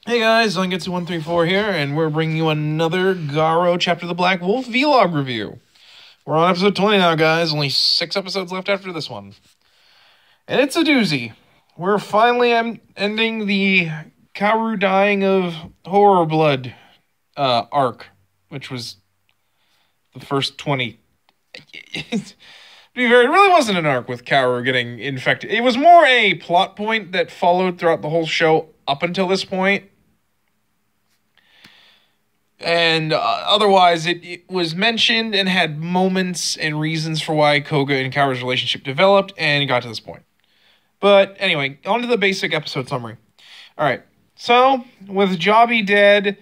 Hey guys, Zangetsu134 here, and we're bringing you another GARO Chapter of the Black Wolf vlog review. We're on episode 20 now, guys. Only 6 episodes left after this one. And it's a doozy. We're finally ending the Kaoru dying of horror blood arc, which was the first 20. To be fair, it really wasn't an arc with Kaoru getting infected. It was more a plot point that followed throughout the whole show up until this point. And otherwise, it was mentioned and had moments and reasons for why Koga and Kaoru's relationship developed, and it got to this point. But anyway, on to the basic episode summary. All right, so with Jobby dead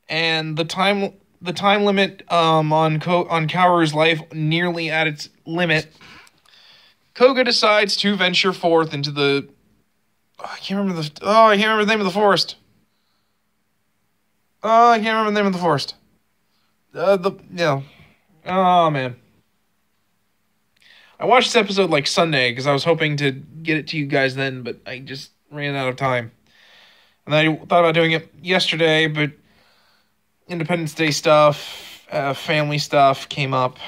and the time limit on Kaoru's life nearly at its limit, Koga decides to venture forth into the I can't remember the name of the forest. I can't remember the name of the forest. Oh, man. I watched this episode like Sunday because I was hoping to get it to you guys then, but I just ran out of time. And I thought about doing it yesterday, but Independence Day stuff, family stuff came up.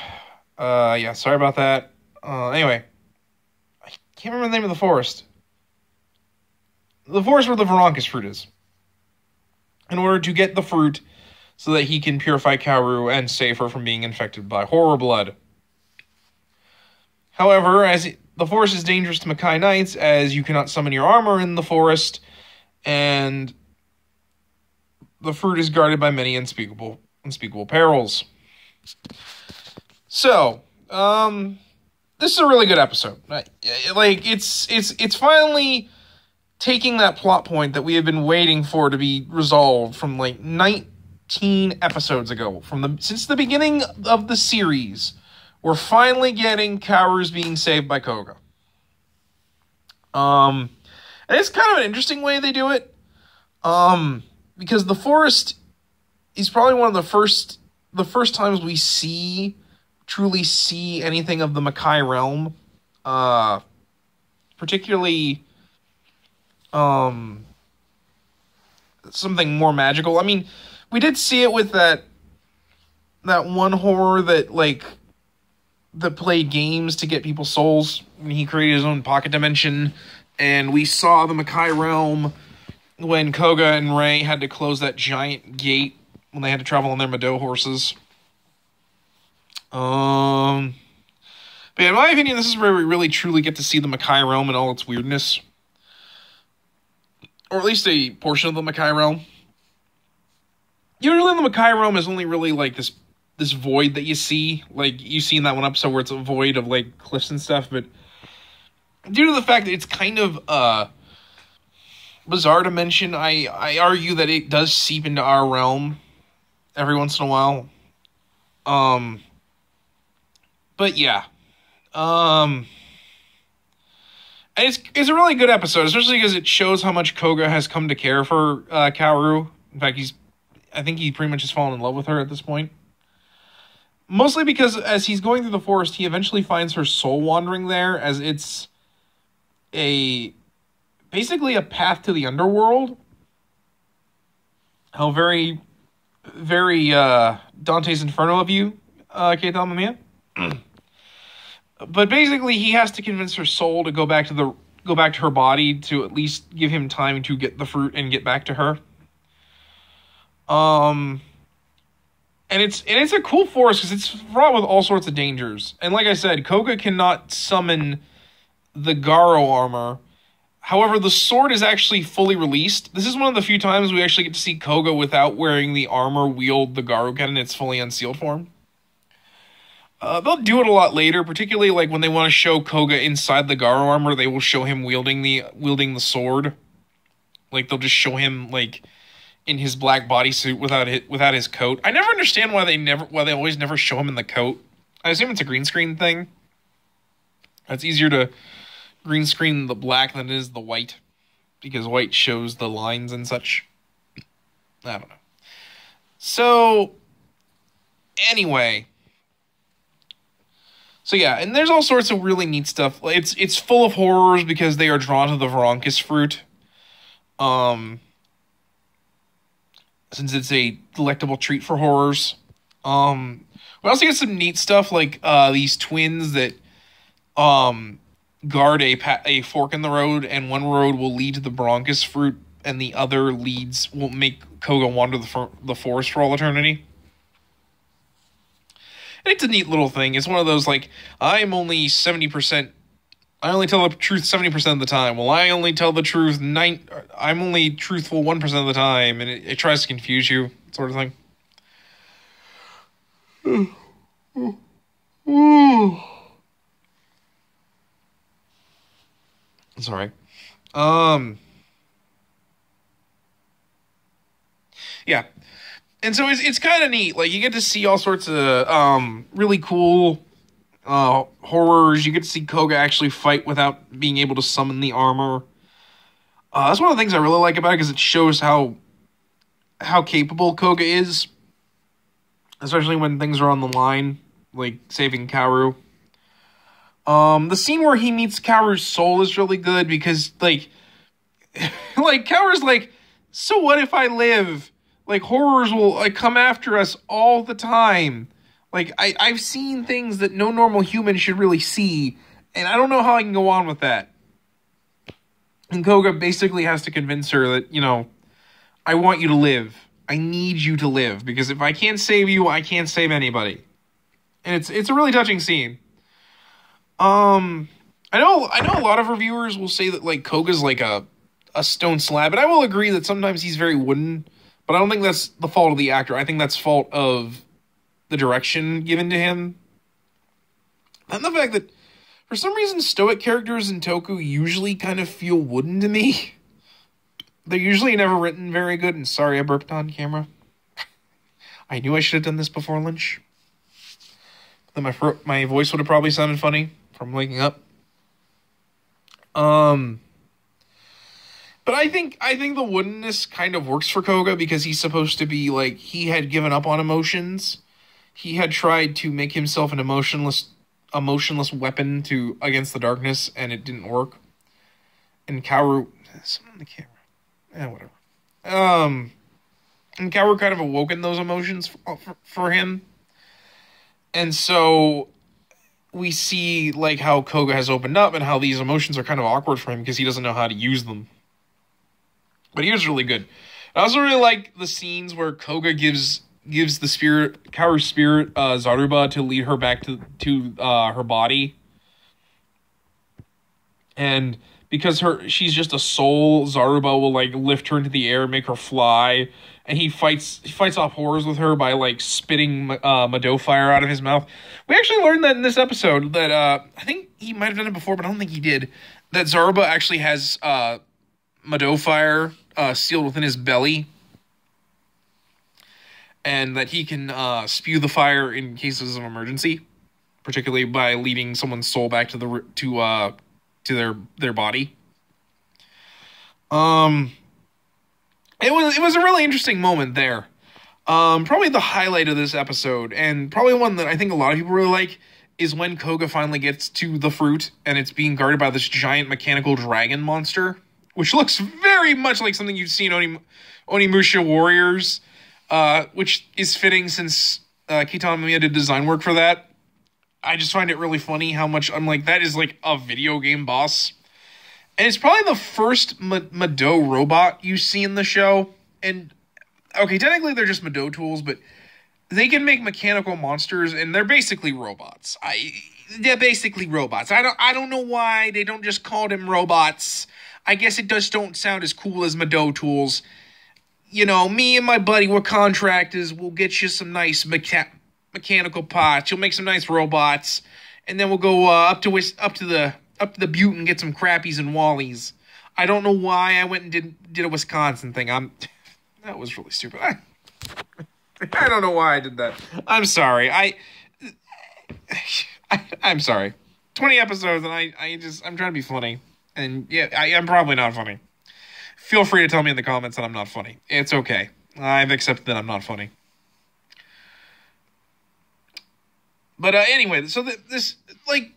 Yeah, sorry about that. Anyway, I can't remember the name of the forest. The forest where the Veronicus fruit is. In order to get the fruit so that he can purify Kaoru and save her from being infected by horror blood. However, the forest is dangerous to Makai Knights, as you cannot summon your armor in the forest, and the fruit is guarded by many unspeakable perils. So, this is a really good episode. It's finally taking that plot point that we have been waiting for to be resolved from like 19 episodes ago. Since the beginning of the series, we're finally getting Kaoru's being saved by Koga. And it's kind of an interesting way they do it. Because the forest is probably one of the first times we truly see anything of the Makai realm. Particularly something more magical. I mean, we did see it with that one horror that played games to get people's souls when he created his own pocket dimension, and we saw the Makai realm when Koga and Rei had to close that giant gate when they had to travel on their Mado horses. But yeah, in my opinion, this is where we really truly get to see the Makai realm and all its weirdness. Or at least a portion of the Makai realm. Usually the Makai realm is only really like this void that you see. Like you see in that one episode where it's a void of like cliffs and stuff. But due to the fact that it's kind of bizarre to mention, I argue that it does seep into our realm every once in a while. But yeah. And it's a really good episode, especially because it shows how much Koga has come to care for Kaoru. In fact, I think he pretty much has fallen in love with her at this point. Mostly because as he's going through the forest, he eventually finds her soul wandering there, as it's basically a path to the underworld. How very, very Dante's Inferno of you, Keita Mamiya. But basically, he has to convince her soul to go back to her body to at least give him time to get the fruit and get back to her. And it's a cool forest because it's fraught with all sorts of dangers. And like I said, Koga cannot summon the GARO armor. However, the sword is actually fully released. This is one of the few times we actually get to see Koga without wearing the armor wield the GARO in its fully unsealed form. They'll do it a lot later, particularly like when they want to show Koga inside the GARO armor. They will show him wielding the sword. Like they'll just show him like in his black bodysuit without his coat. I never understand why they always never show him in the coat. I assume it's a green screen thing. It's easier to green screen the black than it is the white, because white shows the lines and such. I don't know. So anyway. So yeah, and there's all sorts of really neat stuff. It's full of horrors because they are drawn to the Veronicus fruit. since it's a delectable treat for horrors. We also get some neat stuff like these twins that guard a fork in the road, and one road will lead to the bronchus fruit, and the other will make Koga wander the forest for all eternity. And it's a neat little thing. It's one of those, like, I'm only 70%. I only tell the truth 70% of the time. Well, I only tell the truth I'm only truthful 1% of the time, and it tries to confuse you, sort of thing. Sorry. Yeah. And so it's kind of neat. Like, you get to see all sorts of really cool horrors. You get to see Koga actually fight without being able to summon the armor. That's one of the things I really like about it, because it shows how capable Koga is, especially when things are on the line, like saving Kaoru. The scene where he meets Kaoru's soul is really good, because, like, Kaoru's like, so what if I live? Like, horrors will, like, come after us all the time. Like, I've seen things that no normal human should really see, and I don't know how I can go on with that. And Koga basically has to convince her that, you know, I want you to live. I need you to live, because if I can't save you, I can't save anybody. And it's a really touching scene. I know a lot of reviewers will say that, like, Koga's like a stone slab, and I will agree that sometimes he's very wooden, but I don't think that's the fault of the actor. I think that's fault of the direction given to him. And the fact that, for some reason, stoic characters in Toku usually kind of feel wooden to me. They're usually never written very good, and sorry I burped on camera. I knew I should have done this before lunch. Then my voice would have probably sounded funny from waking up. But I think the woodenness kind of works for Koga, because he's supposed to be, like, he had given up on emotions. He had tried to make himself an emotionless weapon against the darkness, and it didn't work. And Kaoru, something on the camera. Whatever. And Kaoru kind of awoken those emotions for him. And so we see, like, how Koga has opened up and how these emotions are kind of awkward for him because he doesn't know how to use them. But he was really good. I also really like the scenes where Koga gives Kaoru's spirit, Zaruba, to lead her back to her body. And because she's just a soul, Zaruba will, like, lift her into the air and make her fly. And he fights off horrors with her by, like, spitting Mado fire out of his mouth. We actually learned that in this episode, that I think he might have done it before, but I don't think he did. That Zaruba actually has Mado fire sealed within his belly, and that he can spew the fire in cases of emergency, particularly by leading someone's soul back to their body. It was a really interesting moment there. Probably the highlight of this episode, and probably one that I think a lot of people really like, is when Koga finally gets to the fruit, and it's being guarded by this giant mechanical dragon monster, which looks very much like something you'd see in Onimusha Warriors, which is fitting since Kitan Mamiya did design work for that. I just find it really funny how much I'm like, that is like a video game boss. And it's probably the first Mado robot you see in the show. And, okay, technically they're just Mado tools, but they can make mechanical monsters, and they're basically robots. They're basically robots. I don't know why they don't just call them robots. I guess it just don't sound as cool as Mado tools. You know, me and my buddy, we're contractors. We'll get you some nice mechanical parts. You'll make some nice robots, and then we'll go up to the butte and get some crappies and wallies. I don't know why I went and did a Wisconsin thing. That was really stupid. I don't know why I did that. I'm sorry. I'm sorry. 20 episodes, and I'm trying to be funny. And yeah, I'm probably not funny. Feel free to tell me in the comments that I'm not funny. It's okay. I've accepted that I'm not funny. But anyway, so this is like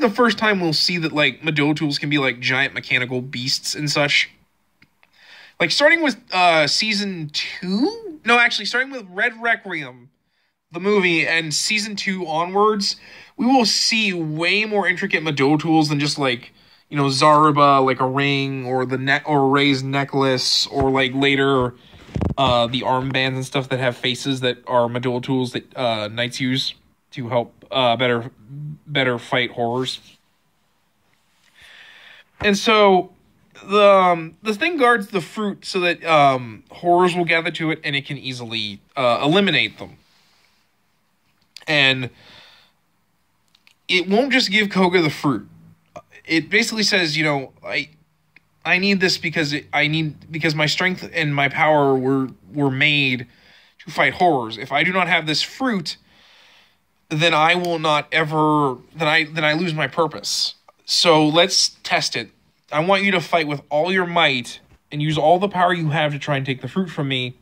the first time we'll see that, like, Mado tools can be like giant mechanical beasts and such. Like, starting with season 2, No, actually, starting with Red Requiem, the movie, and season 2 onwards, we will see way more intricate Madou tools than just like, Zaruba, like a ring, or or Ray's necklace, or like later the armbands and stuff that have faces that are Madou tools that knights use to help better fight horrors. And so the thing guards the fruit so that horrors will gather to it and it can easily eliminate them. And it won't just give Koga the fruit. It basically says, I need this because my strength and my power were made to fight horrors. If I do not have this fruit, then I will not ever then I lose my purpose. So let's test it. I want you to fight with all your might and use all the power you have to try and take the fruit from me.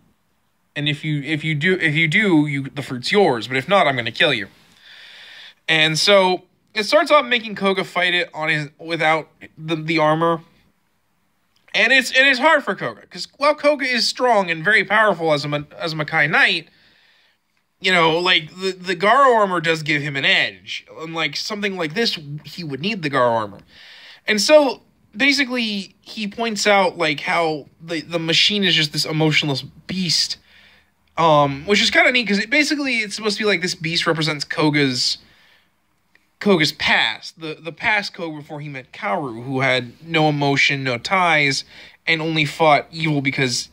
And if you do, the fruit's yours. But if not, I'm going to kill you. And so it starts off making Koga fight it without the armor. And it's hard for Koga because while Koga is strong and very powerful as a Makai Knight, the Garo armor does give him an edge. Unlike something like this, he would need the Garo armor. And so basically he points out like how the machine is just this emotionless beast. Which is kind of neat because it's supposed to be like this beast represents Koga's past, the past Koga before he met Kaoru, who had no emotion, no ties, and only fought evil because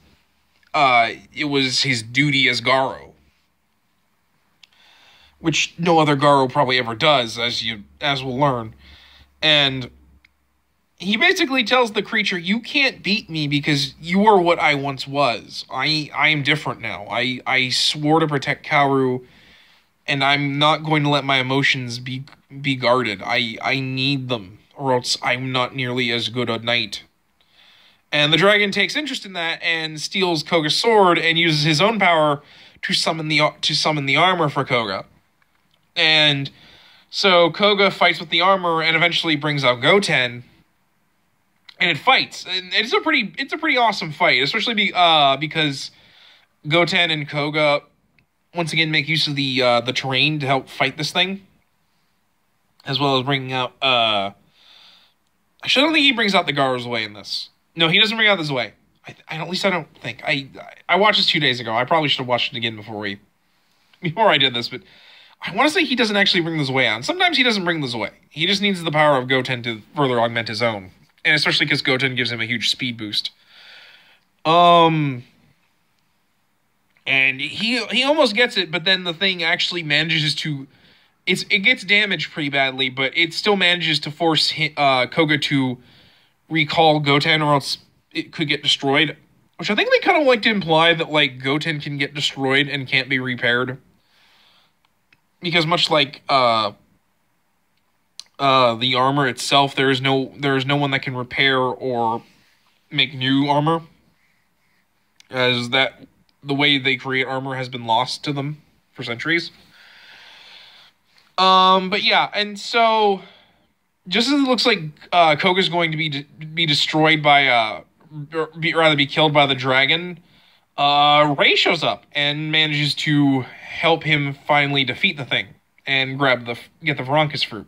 it was his duty as Garo, which no other Garo probably ever does, as we'll learn. And he basically tells the creature, you can't beat me because you are what I once was. I am different now. I swore to protect Kaoru, and I'm not going to let my emotions be guarded. I need them, or else I'm not nearly as good a knight. And the dragon takes interest in that and steals Koga's sword and uses his own power to summon the armor for Koga. And so Koga fights with the armor and eventually brings out Goten. And it fights. And it's a pretty awesome fight, especially because Goten and Koga once again make use of the terrain to help fight this thing, as well as bringing out. Actually, I don't think he brings out the Garo's Way in this. No, he doesn't bring out the Zwei. At least I don't think. I watched this 2 days ago. I probably should have watched it again before I did this, but I want to say he doesn't actually bring the Zwei on. Sometimes he doesn't bring the Zwei. He just needs the power of Goten to further augment his own. And especially because Goten gives him a huge speed boost. And he almost gets it, but then the thing actually manages to... It gets damaged pretty badly, but it still manages to force Koga to recall Goten, or else it could get destroyed. Which I think they kind of like to imply that like Goten can get destroyed and can't be repaired. Because much like... the armor itself, there is no one that can repair or make new armor, as that the way they create armor has been lost to them for centuries. But yeah, and so just as it looks like Koga's going to be destroyed by be killed by the dragon, Ray shows up and manages to help him finally defeat the thing and get the Veronicus fruit.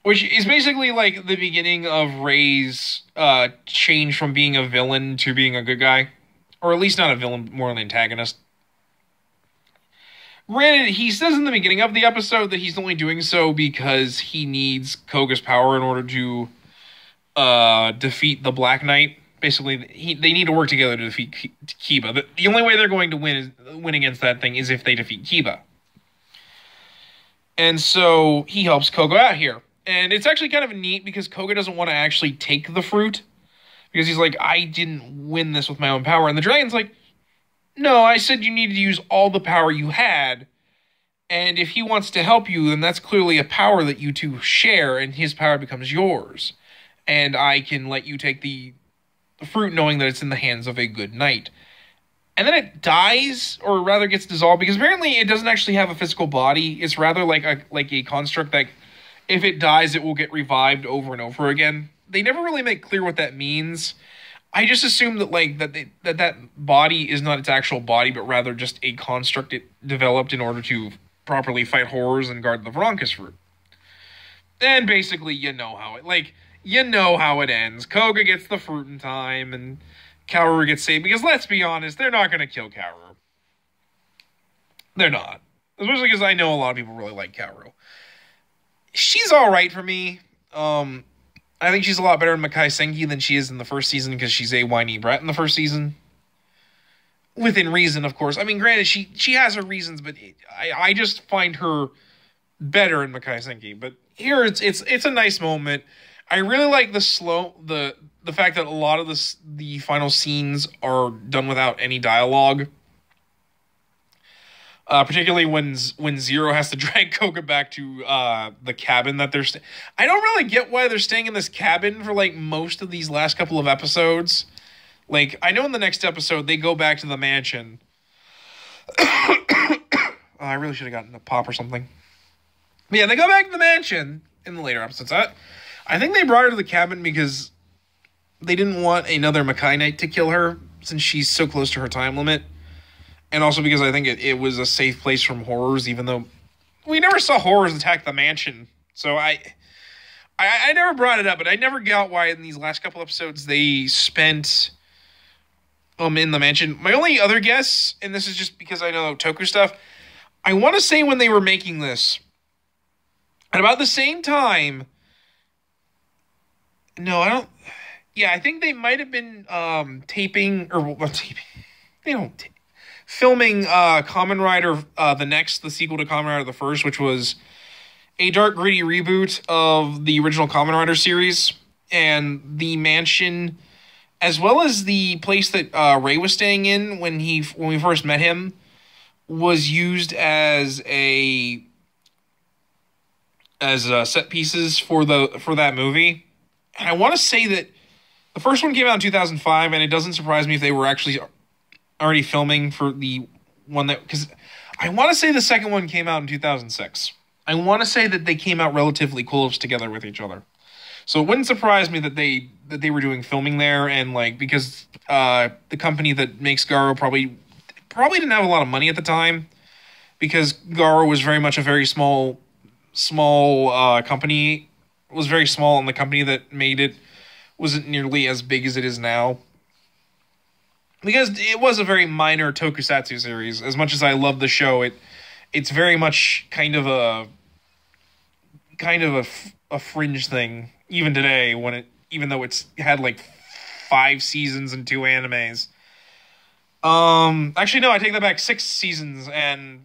Which is basically like the beginning of Ray's change from being a villain to being a good guy. Or at least not a villain, more an antagonist. Granted, he says in the beginning of the episode that he's only doing so because he needs Koga's power in order to defeat the Black Knight. Basically, they need to work together to defeat Kiba. The only way they're going to win against that thing is if they defeat Kiba. And so he helps Koga out here. And it's actually kind of neat because Koga doesn't want to actually take the fruit. Because he's like, I didn't win this with my own power. And the dragon's like, no, I said you needed to use all the power you had. And if he wants to help you, then that's clearly a power that you two share, and his power becomes yours. And I can let you take the fruit knowing that it's in the hands of a good knight. And then it dies, or rather gets dissolved, because apparently it doesn't actually have a physical body. It's rather like a construct that if it dies, it will get revived over and over again. They never really make clear what that means. I just assume that like that body is not its actual body, but rather just a construct it developed in order to properly fight horrors and guard the Veronicus fruit. And basically, you know how it ends. Koga gets the fruit in time, and Kaoru gets saved. Because let's be honest, they're not going to kill Kaoru. They're not. Especially because I know a lot of people really like Kaoru. She's all right for me. I think she's a lot better in Makai Senki than she is in the first season because she's a whiny brat in the first season. Within reason, of course. I mean, granted, she has her reasons, but I just find her better in Makai Senki. But here, it's a nice moment. I really like the fact that a lot of the final scenes are done without any dialogue. Particularly when Zero has to drag Koga back to the cabin that they're I don't really get why they're staying in this cabin for like most of these last couple of episodes. Like, I know in the next episode they go back to the mansion. I really should have gotten a pop or something. But yeah, they go back to the mansion in the later episodes. I think they brought her to the cabin because they didn't want another Makai Knight to kill her since she's so close to her time limit. And also because I think it was a safe place from horrors, even though we never saw horrors attack the mansion. So I never brought it up, but I never got why in these last couple episodes they spent in the mansion. My only other guess, and this is just because I know toku stuff, I want to say when they were making this, at about the same time, no, I don't, yeah, I think they might have been taping, or well, taping, they don't tape. Filming Kamen Rider the sequel to Kamen Rider the First, which was a dark, gritty reboot of the original Kamen Rider series. And the mansion, as well as the place that Ray was staying in when we first met him, was used as set pieces for that movie. And I want to say that the first one came out in 2005, and it doesn't surprise me if they were actually already filming for the one that, because I want to say the second one came out in 2006. I want to say that they came out relatively close together with each other. So it wouldn't surprise me that they were doing filming there, and like because the company that makes GARO probably didn't have a lot of money at the time, because GARO was very much a very small company. It was very small, and the company that made it wasn't nearly as big as it is now. Because it was a very minor tokusatsu series. As much as I love the show, it's very much kind of a fringe thing even today. Even though it's had like 5 seasons and 2 animes. Actually no, I take that back. 6 seasons and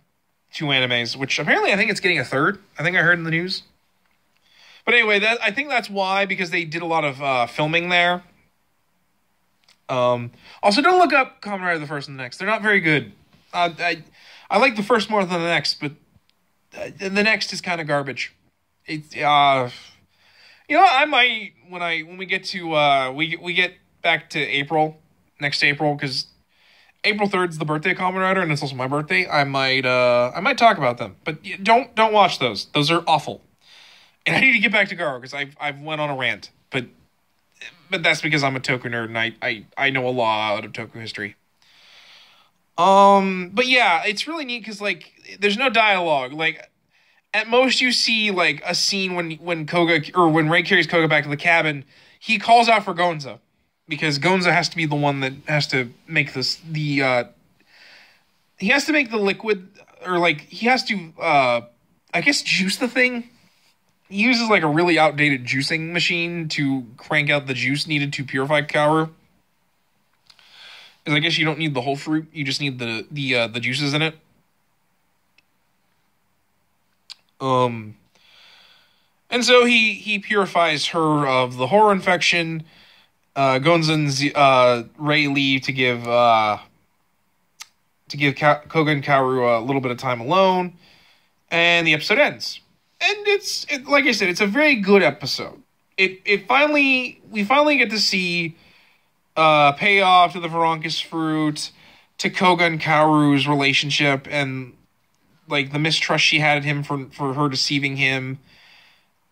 2 animes, which apparently I think it's getting a 3rd. I think I heard in the news. But anyway, I think that's why, because they did a lot of filming there. Also, don't look up Kamen Rider the First and the Next. They're not very good. I like the first more than the next, but the next is kind of garbage. It's I might when we get to we get back to next April, because April 3rd is the birthday of Kamen Rider, and it's also my birthday. I might talk about them, but don't watch those. Those are awful. And I need to get back to GARO because I've went on a rant, but that's because I'm a toku nerd and I know a lot of toku history. But yeah, it's really neat because like there's no dialogue. Like at most you see like a scene when Koga, or when Ray carries Koga back to the cabin, he calls out for Gonza because Gonza has to be the one that has to make he has to make the liquid, or like he has to I guess juice the thing. He uses like a really outdated juicing machine to crank out the juice needed to purify Kaoru. Because I guess you don't need the whole fruit, you just need the juices in it. And so he purifies her of the horror infection. Gonza and Ray leave to give Koga and Kaoru a little bit of time alone, and the episode ends. And like I said, it's a very good episode. We finally get to see payoff to the Veronicus fruit, to Koga and Kaoru's relationship, and like the mistrust she had in him for her deceiving him,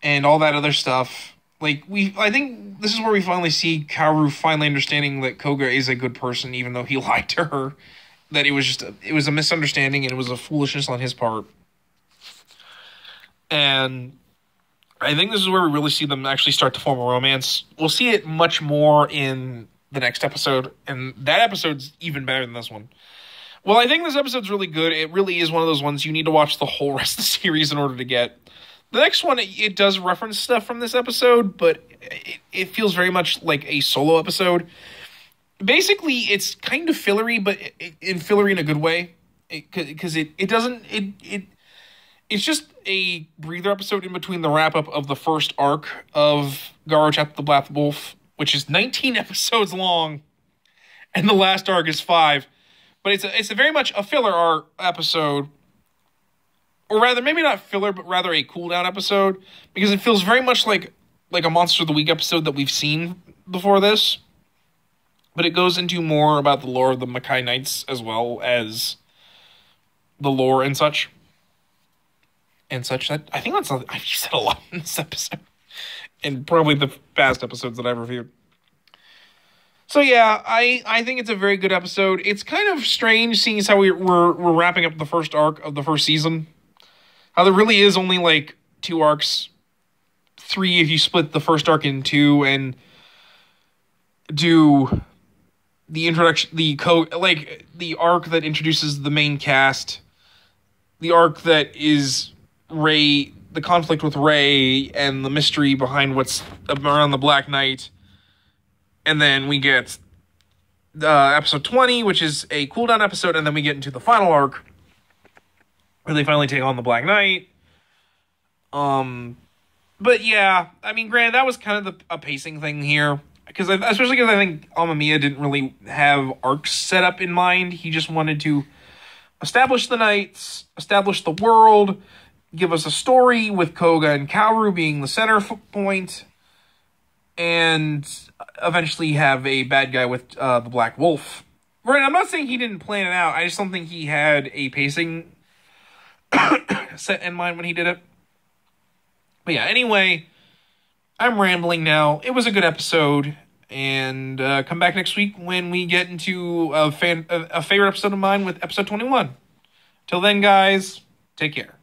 and all that other stuff. Like, I think this is where we finally see Kaoru finally understanding that Koga is a good person, even though he lied to her. That it was a misunderstanding and it was a foolishness on his part. And I think this is where we really see them actually start to form a romance. We'll see it much more in the next episode, and that episode's even better than this one. Well, I think this episode's really good. It really is one of those ones you need to watch the whole rest of the series in order to get. The next one, it does reference stuff from this episode, but it feels very much like a solo episode. Basically, it's kind of fillery, but fillery in a good way. Because it doesn't... It's just a breather episode in between the wrap-up of the first arc of GARO Chapter the Black Wolf, which is 19 episodes long, and the last arc is 5. But it's a very much a filler arc episode, or rather, maybe not filler, but rather a cooldown episode, because it feels very much like a Monster of the Week episode that we've seen before this. But it goes into more about the lore of the Makai Knights, as well as the lore and such. And such. I think that's something I've said a lot in this episode. And probably the past episodes that I've reviewed. So yeah, I think it's a very good episode. It's kind of strange seeing as how we're wrapping up the first arc of the first season. How there really is only like 2 arcs. 3 if you split the first arc in 2 and do the introduction, the arc that introduces the main cast. The arc that is Rei, the conflict with Rei and the mystery behind what's around the Black Knight. And then we get episode 20, which is a cooldown episode, and then we get into the final arc where they finally take on the Black Knight. But yeah, I mean, granted, that was kind of a pacing thing here. Especially because I think Amamiya didn't really have arcs set up in mind. He just wanted to establish the Knights, establish the world, give us a story with Koga and Kaoru being the center point, and eventually have a bad guy with the Black Wolf. Right, I'm not saying he didn't plan it out. I just don't think he had a pacing set in mind when he did it. But yeah, anyway, I'm rambling now. It was a good episode, and come back next week when we get into a favorite episode of mine with episode 21. Till then, guys, take care.